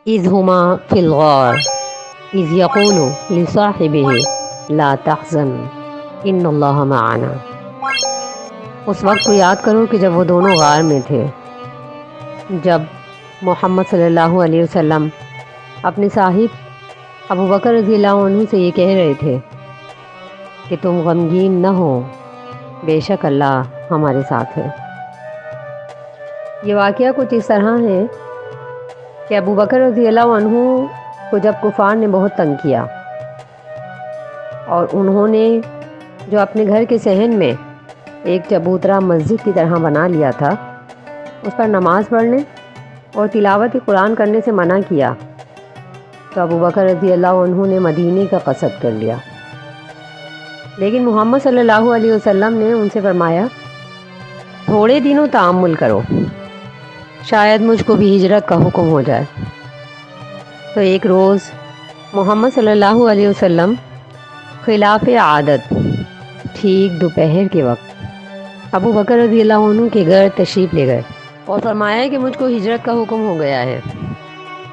اذ ہما فی الغار اذ یقول لصاحبہ لا تحزن ان اللہ معنا۔ اس وقت کو یاد کرو کہ جب وہ دونوں غار میں تھے، جب محمد صلی اللہ علیہ وسلم اپنے صاحب ابو بکر رضی اللہ عنہ سے یہ کہہ رہے تھے کہ تم غمگین نہ ہو، بے شک اللہ ہمارے ساتھ ہے۔ یہ واقعہ کچھ اس طرح ہے کہ ابو بکر رضی اللہ عنہ کو جب کفار نے بہت تنگ کیا اور انہوں نے جو اپنے گھر کے صحن میں ایک چبوترا مسجد کی طرح بنا لیا تھا، اس پر نماز پڑھنے اور تلاوت قرآن کرنے سے منع کیا، تو ابو بکر رضی اللہ عنہ نے مدینے کا قصد کر لیا۔ لیکن محمد صلی اللہ علیہ وسلم نے ان سے فرمایا تھوڑے دنوں تحمل کرو، شاید مجھ کو بھی ہجرت کا حکم ہو جائے۔ تو ایک روز محمد صلی اللہ علیہ وسلم خلاف عادت ٹھیک دوپہر کے وقت ابو بکر رضی اللہ عنہ کے گھر تشریف لے گئے اور فرمایا کہ مجھ کو ہجرت کا حکم ہو گیا ہے۔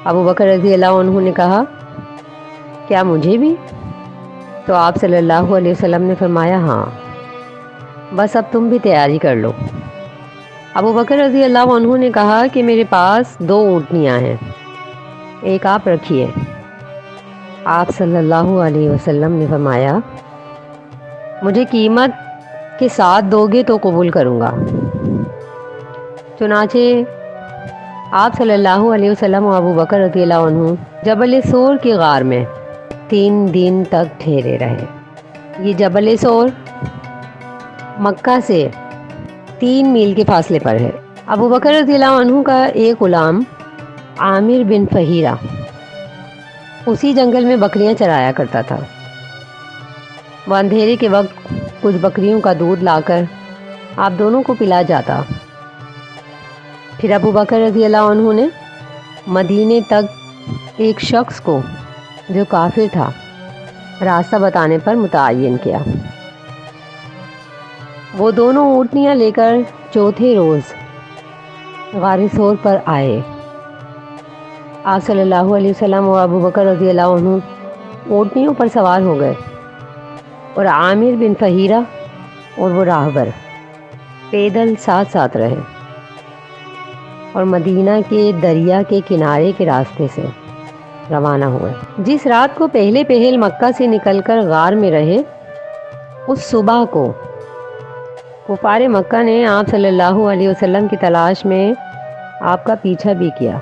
ابو بکر رضی اللہ عنہ نے کہا کیا مجھے بھی؟ تو آپ صلی اللہ علیہ وسلم نے فرمایا ہاں، بس اب تم بھی تیاری کر لو۔ ابو بکر رضی اللہ عنہ نے کہا کہ میرے پاس 2 اونٹنیاں ہیں، ایک آپ رکھیے۔ آپ صلی اللہ علیہ وسلم نے فرمایا مجھے قیمت کے ساتھ دو گے تو قبول کروں گا۔ چنانچہ آپ صلی اللہ علیہ وسلم و ابو بکر رضی اللہ عنہ جبل سور کے غار میں 3 دن تک ٹھہرے رہے۔ یہ جبل سور مکہ سے 3 میل کے فاصلے پر ہے۔ ابو بکر رضی اللہ عنہ کا ایک غلام عامر بن فہیرہ اسی جنگل میں بکریاں چرایا کرتا تھا۔ وہ اندھیرے کے وقت کچھ بکریوں کا دودھ لا کر آپ دونوں کو پلا جاتا۔ پھر ابو بکر رضی اللہ عنہ نے مدینے تک ایک شخص کو جو کافر تھا راستہ بتانے پر متعین کیا۔ وہ دونوں اونٹنیاں لے کر چوتھے روز غار ثور پر آئے۔ آپ صلی اللہ علیہ وسلم و ابو بکر رضی اللہ عنہ اونٹنیوں پر سوار ہو گئے اور عامر بن فہیرہ اور وہ راہبر پیدل ساتھ ساتھ رہے اور مدینہ کے دریا کے کنارے کے راستے سے روانہ ہوئے۔ جس رات کو پہلے پہل مکہ سے نکل کر غار میں رہے، اس صبح کو کفار مکہ نے آپ صلی اللہ علیہ وسلم کی تلاش میں آپ کا پیچھا بھی کیا۔